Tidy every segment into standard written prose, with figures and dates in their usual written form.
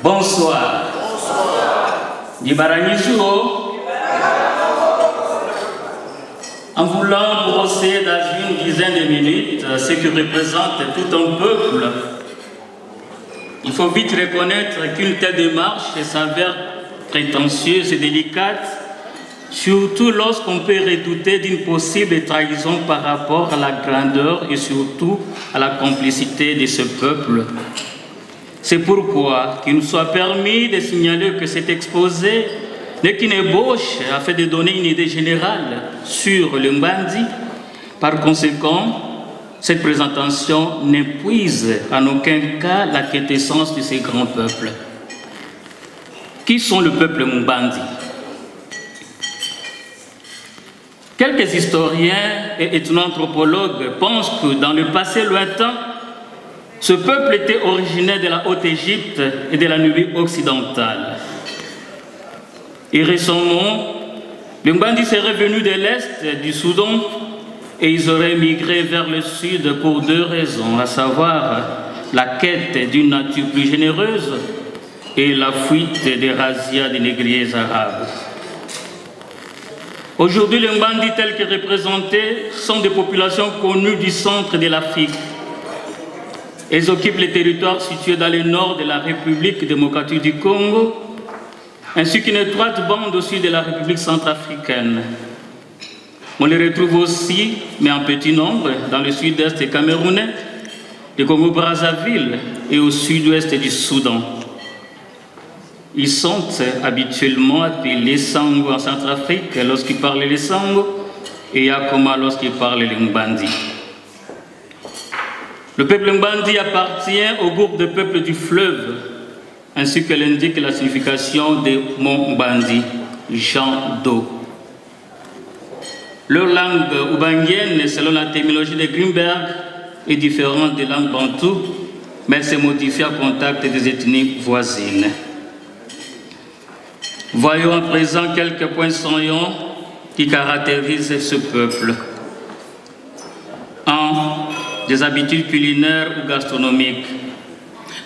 Bonsoir. En voulant brosser dans une dizaine de minutes ce que représente tout un peuple, il faut vite reconnaître qu'une telle démarche s'avère prétentieuse et délicate, surtout lorsqu'on peut redouter d'une possible trahison par rapport à la grandeur et surtout à la complicité de ce peuple. C'est pourquoi qu'il nous soit permis de signaler que cet exposé n'est qu'une ébauche afin de donner une idée générale sur le Mbandi. Par conséquent, cette présentation n'épuise en aucun cas la quintessence de ces grands peuples. Qui sont le peuple Mbandi? Quelques historiens et ethno-anthropologues pensent que dans le passé lointain, ce peuple était originaire de la Haute-Égypte et de la Nubie occidentale. Et récemment, les Mbandi seraient venus de l'Est du Soudan et ils auraient migré vers le Sud pour deux raisons, à savoir la quête d'une nature plus généreuse et la fuite des razzias des négriers arabes. Aujourd'hui, les Mbandi tels que représentés sont des populations connues du centre de l'Afrique. Elles occupent les territoires situés dans le nord de la République démocratique du Congo, ainsi qu'une étroite bande au sud de la République centrafricaine. On les retrouve aussi, mais en petit nombre, dans le sud-est camerounais, le Congo-Brazzaville et au sud-ouest du Soudan. Ils sont habituellement appelés Sango en Centrafrique lorsqu'ils parlent les Sango et Yakoma lorsqu'ils parlent les Mbandi. Le peuple Mbandi appartient au groupe de peuples du fleuve, ainsi que l'indique la signification des mots Mbandi, gens d'eau. Leur langue oubangienne, selon la terminologie de Greenberg, est différente des langues bantoues, mais elle s'est modifiée à contact des ethnies voisines. Voyons à présent quelques points saillants qui caractérisent ce peuple. 1. Des habitudes culinaires ou gastronomiques.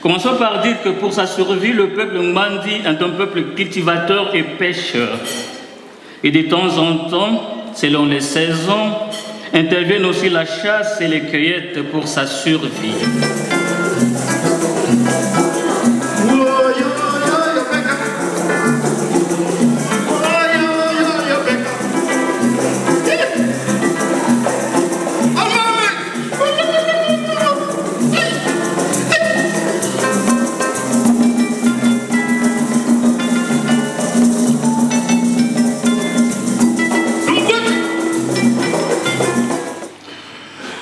Commençons par dire que pour sa survie, le peuple Mbandi est un peuple cultivateur et pêcheur. Et de temps en temps, selon les saisons, interviennent aussi la chasse et les cueillettes pour sa survie.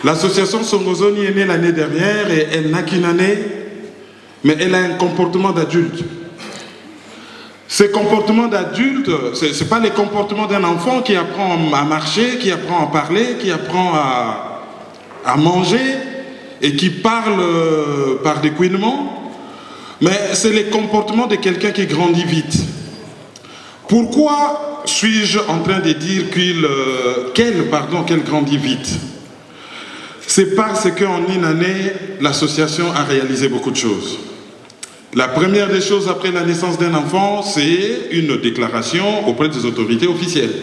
L'association Songozoni est née l'année dernière et elle n'a qu'une année, mais elle a un comportement d'adulte. Ces comportements d'adulte, ce n'est pas les comportements d'un enfant qui apprend à marcher, qui apprend à parler, qui apprend à manger et qui parle par découinement, mais c'est les comportements de quelqu'un qui grandit vite. Pourquoi suis-je en train de dire qu'elle grandit vite? C'est parce qu'en une année, l'association a réalisé beaucoup de choses. La première des choses après la naissance d'un enfant, c'est une déclaration auprès des autorités officielles.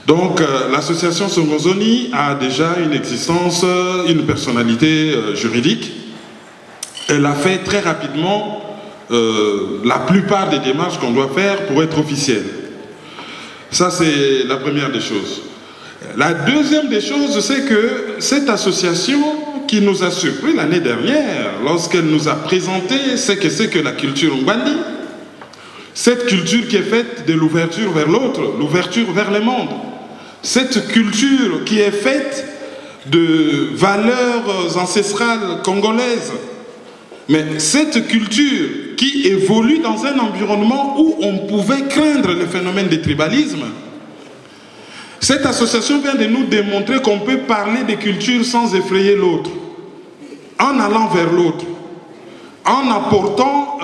Donc l'association Songozoni a déjà une existence, une personnalité juridique. Elle a fait très rapidement la plupart des démarches qu'on doit faire pour être officielle. Ça, c'est la première des choses. La deuxième des choses, c'est que cette association qui nous a surpris l'année dernière, lorsqu'elle nous a présenté ce que c'est que la culture Mbandi, cette culture qui est faite de l'ouverture vers l'autre, l'ouverture vers le monde, cette culture qui est faite de valeurs ancestrales congolaises, mais cette culture qui évolue dans un environnement où on pouvait craindre le phénomène du tribalisme. Cette association vient de nous démontrer qu'on peut parler de culture sans effrayer l'autre, en allant vers l'autre, en apportant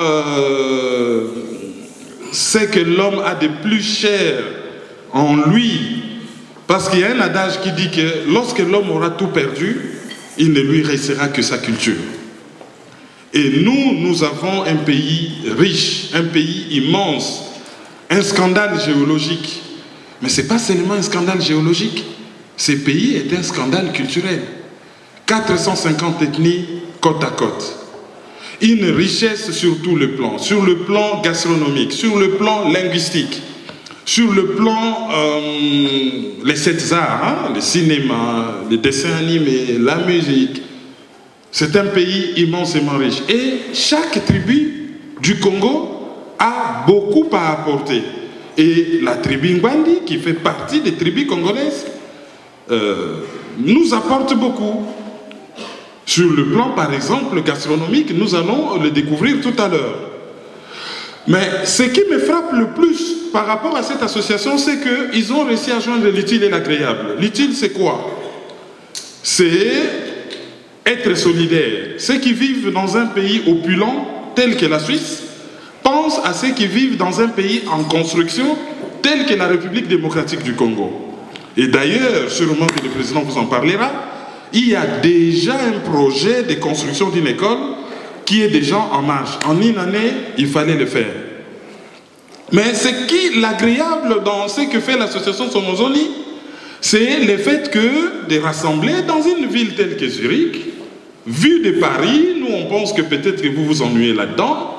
ce que l'homme a de plus cher en lui. Parce qu'il y a un adage qui dit que lorsque l'homme aura tout perdu, il ne lui restera que sa culture. Et nous avons un pays riche, un pays immense, un scandale géologique. Mais ce n'est pas seulement un scandale géologique, ce pays est un scandale culturel. 450 ethnies côte à côte. Une richesse sur tous les plans, sur le plan gastronomique, sur le plan linguistique, sur le plan les 7 arts, le cinéma, les dessins animés, la musique. C'est un pays immensément riche. Et chaque tribu du Congo a beaucoup à apporter. Et la tribu Ngwandi, qui fait partie des tribus congolaises, nous apporte beaucoup. Sur le plan, par exemple, gastronomique, nous allons le découvrir tout à l'heure. Mais ce qui me frappe le plus par rapport à cette association, c'est qu'ils ont réussi à joindre l'utile et l'agréable. L'utile, c'est quoi? C'est être solidaire. Ceux qui vivent dans un pays opulent, tel que la Suisse, pensent à ceux qui vivent dans un pays en construction, tel que la République démocratique du Congo. Et d'ailleurs, sûrement que le président vous en parlera, il y a déjà un projet de construction d'une école qui est déjà en marche. En une année, il fallait le faire. Mais ce qui est l'agréable dans ce que fait l'association Somozoni, c'est le fait que de rassembler dans une ville telle que Zurich, vu de Paris, nous on pense que peut-être que vous vous ennuyez là-dedans,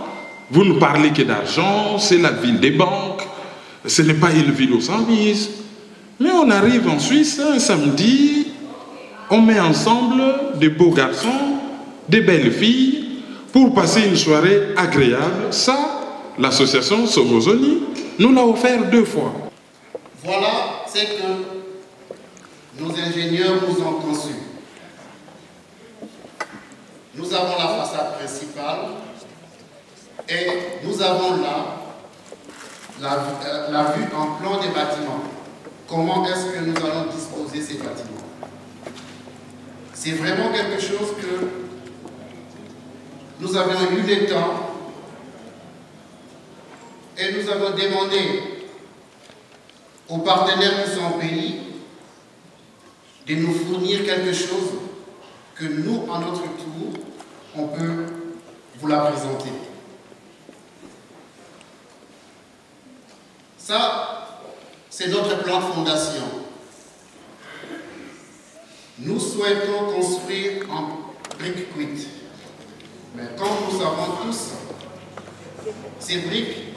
vous ne parlez que d'argent, c'est la ville des banques, ce n'est pas une ville aux services. Mais on arrive en Suisse un samedi, on met ensemble des beaux garçons, des belles filles, pour passer une soirée agréable. Ça, l'association Somozoni nous l'a offert 2 fois. Voilà ce que nos ingénieurs nous ont conçu. Nous avons la façade principale et nous avons là la vue en plan des bâtiments. Comment est-ce que nous allons disposer ces bâtiments? C'est vraiment quelque chose que nous avions eu le temps et nous avons demandé aux partenaires qui sont au pays de nous fournir quelque chose que nous, à notre tour, on peut vous la présenter. Ça, c'est notre plan de fondation. Nous souhaitons construire en briques cuites. Mais comme nous savons tous, ces briques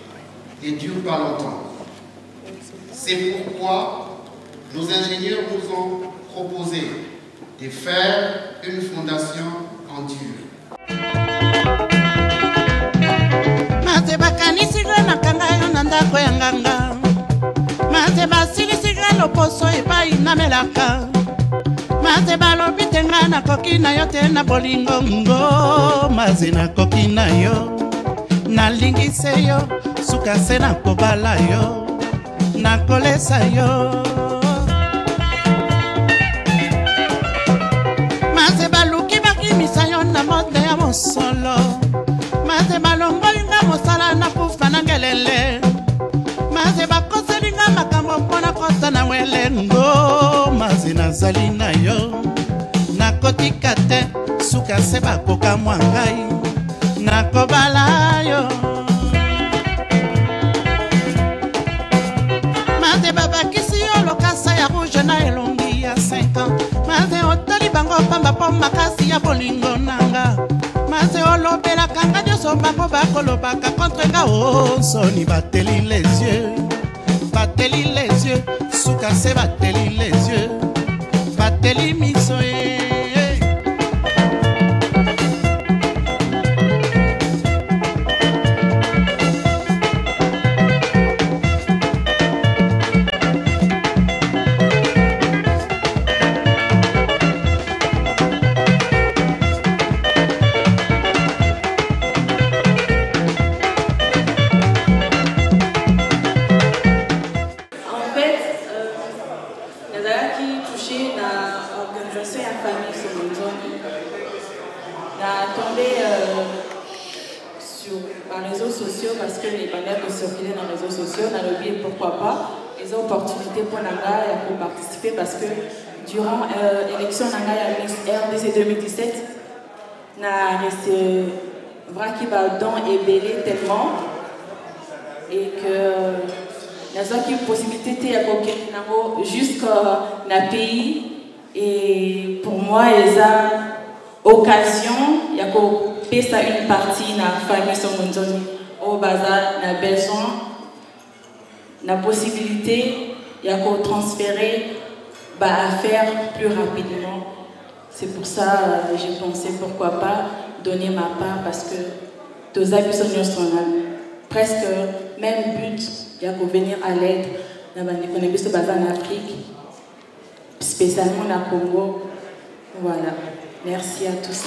ne durent pas longtemps. C'est pourquoi nos ingénieurs nous ont proposé de faire une fondation en dur. Solo maze balongolinga mosala na kufa na ngelele maze bakoselinga makambo mpona kota na welengo maze nazali na yo nakotika te suka se bakoka mwa ngai nakobala yo maze babakisi yo lokasa ya rouge na elongi ya 5 ans maze otali bango pamba po makasi ya bolingo nanga maze olobela kanga nyonso bango bakolobaka contre nga o soni bateli les yeux suka se bateli les yeux bateli miso parce que les bannières qui circulaient dans les réseaux sociaux, on a oublié pourquoi pas les opportunités pour Nanga pour participer parce que durant l'élection Nanga à RDC 2017, on a resté vrai qu'il va don et belé tellement et que nous avons une possibilité de jusqu'à le pays et pour moi il y a occasion il y a une partie de la famille Somonzoni au bazar a besoin la possibilité il y a transférer à faire plus rapidement. C'est pour ça que j'ai pensé pourquoi pas donner ma part parce que tous les habitants sont presque même but, il y a venir à l'aide dans en Afrique, spécialement au Congo. Voilà. Merci à tous.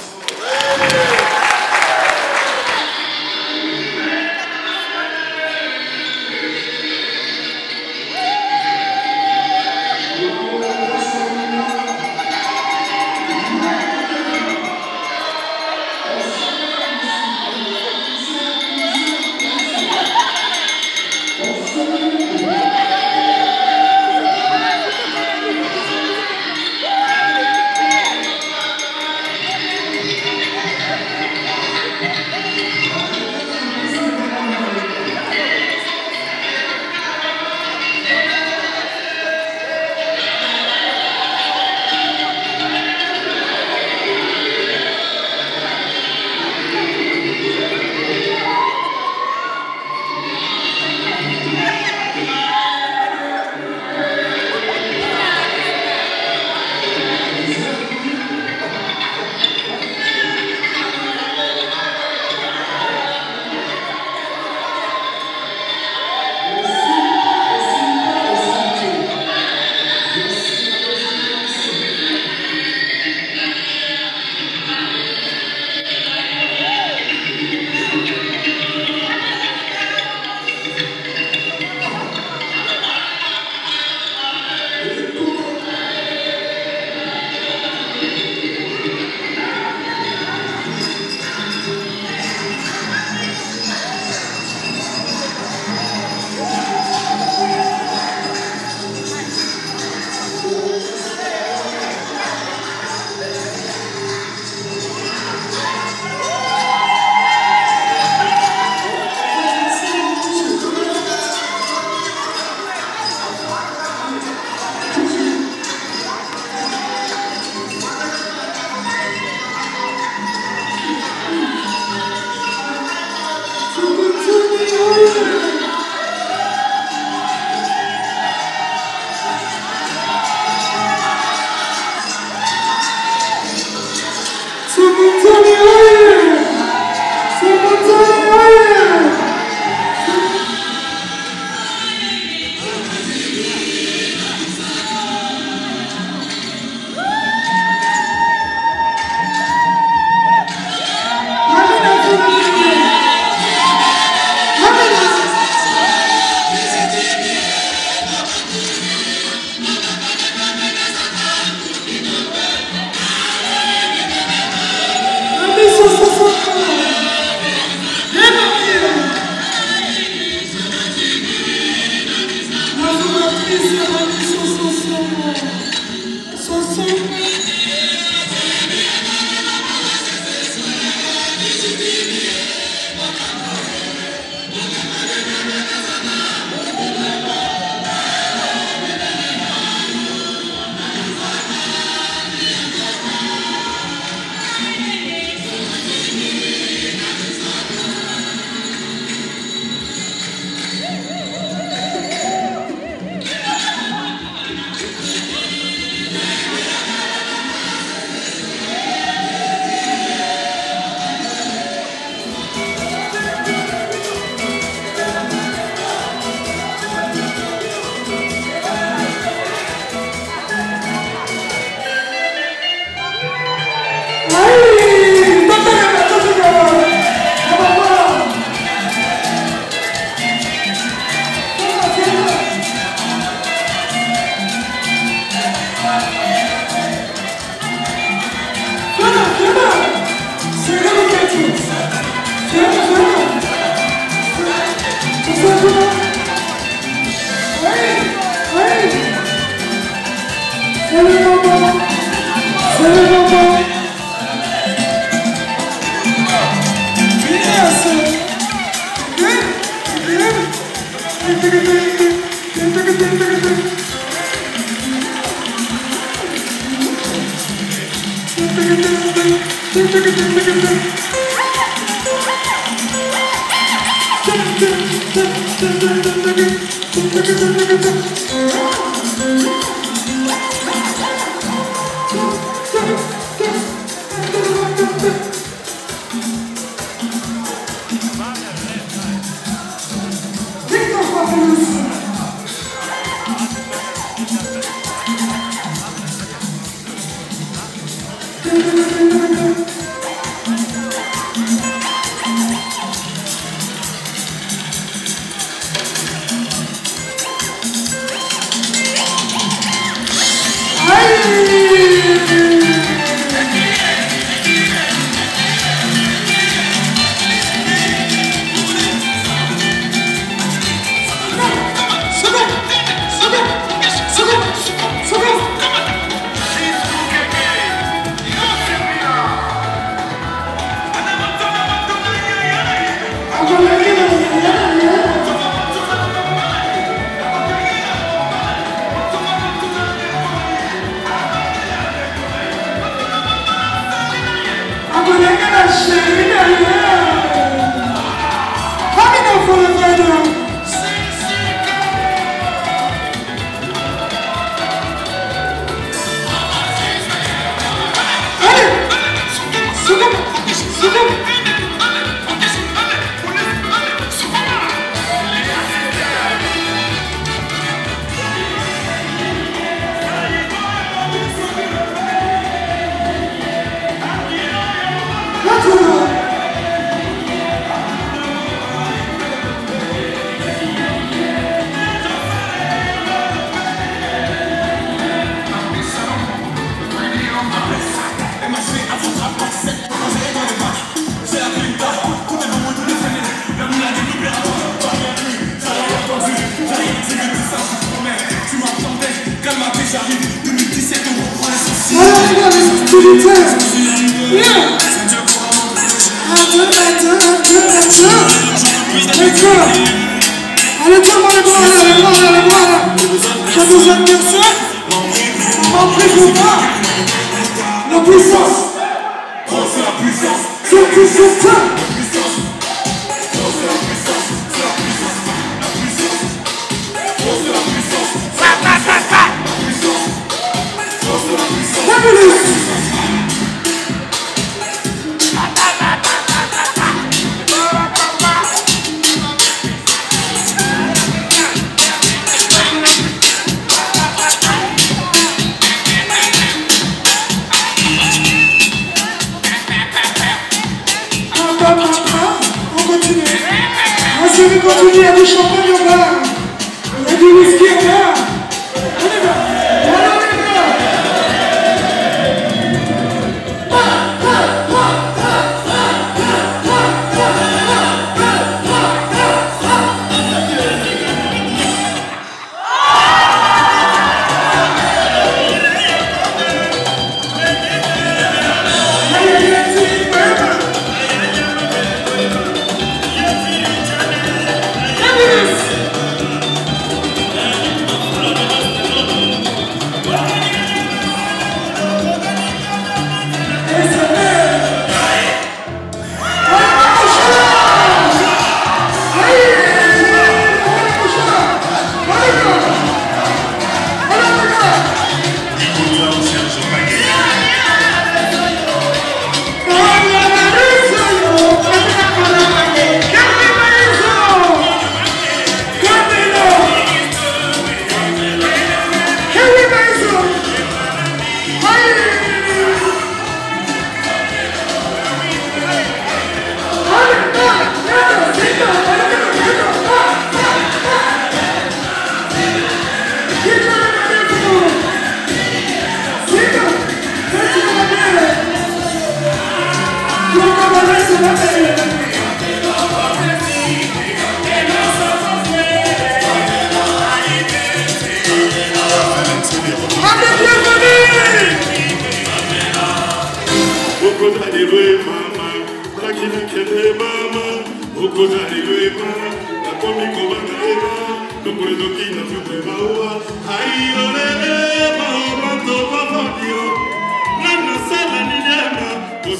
Pour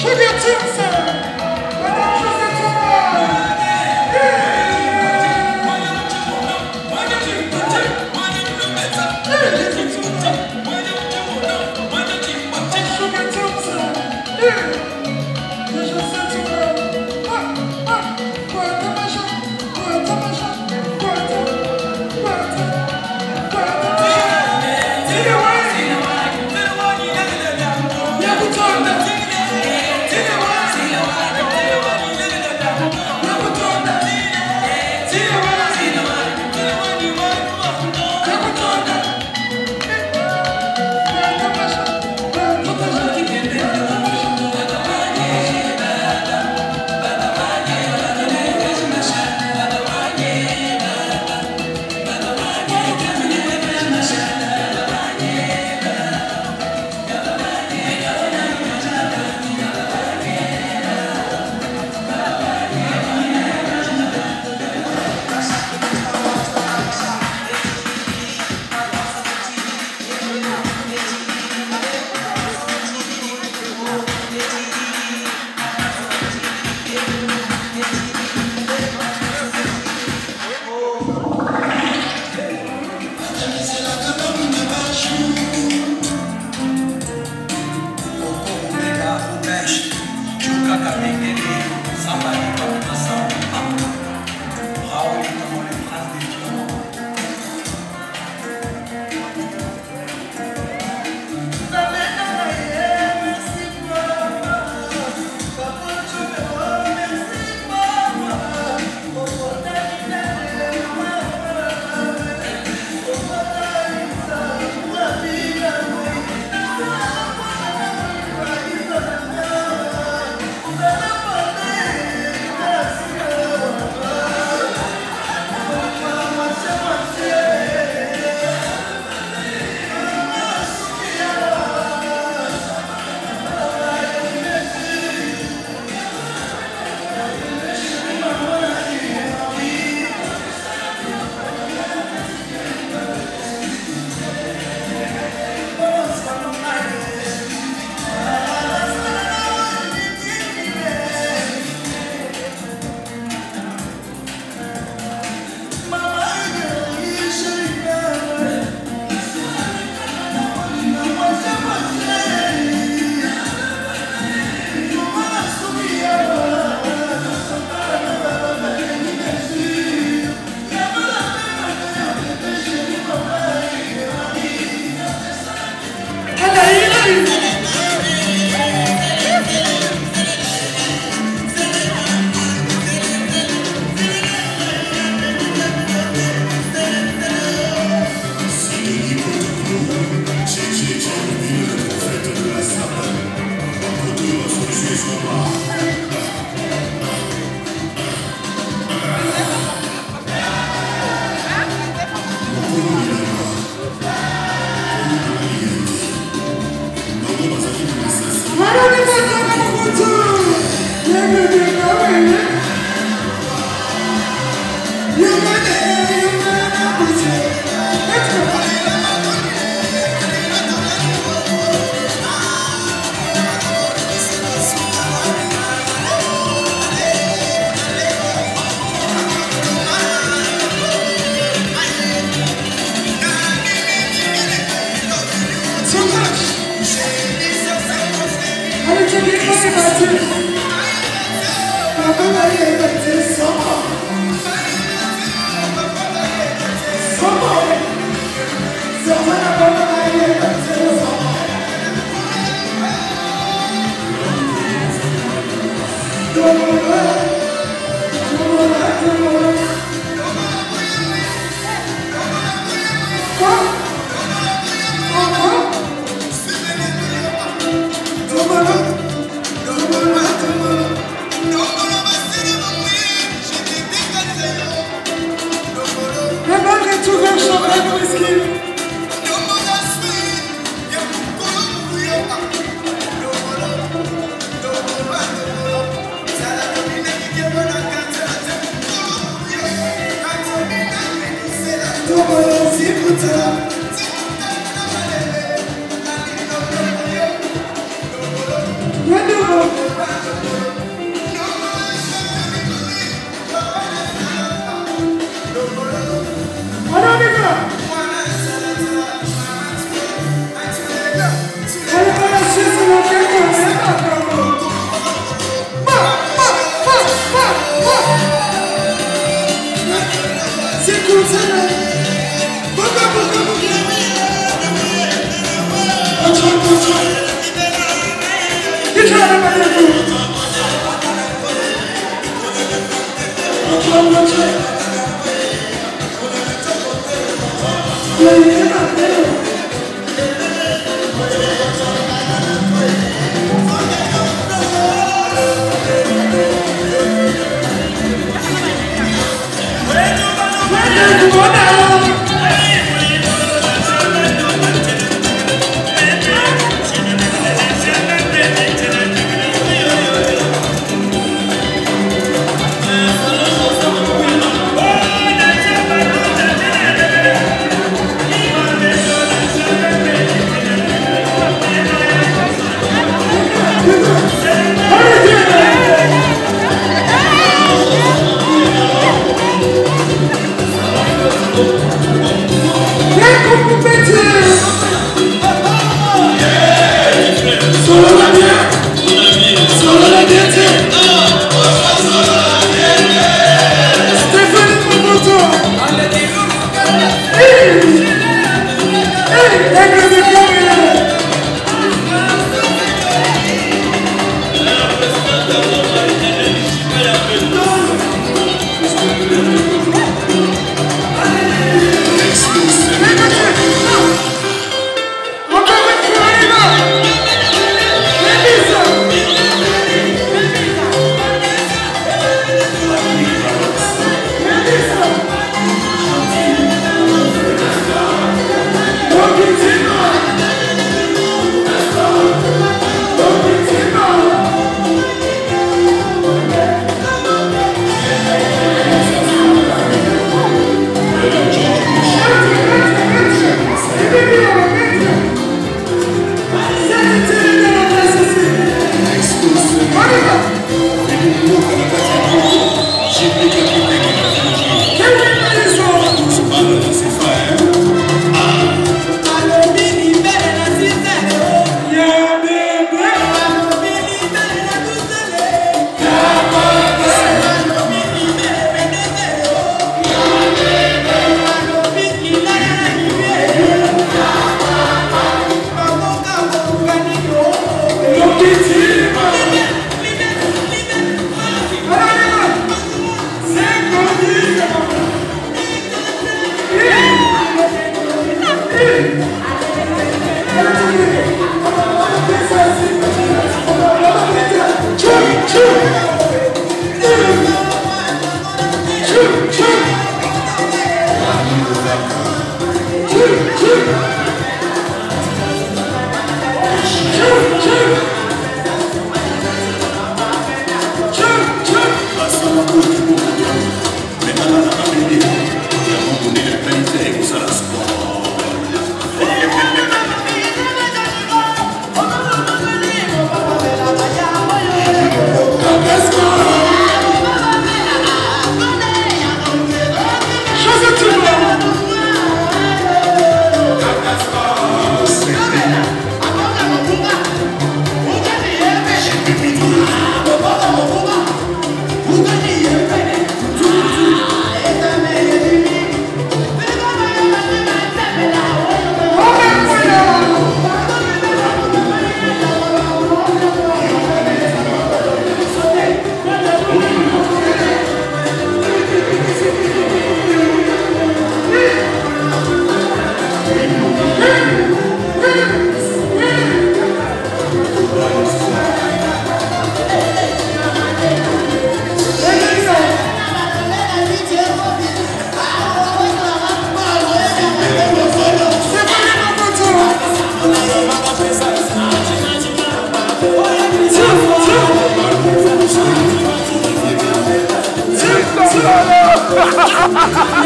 Should be a team, sir. Thank you.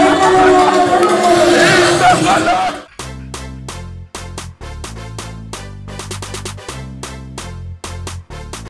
ekolo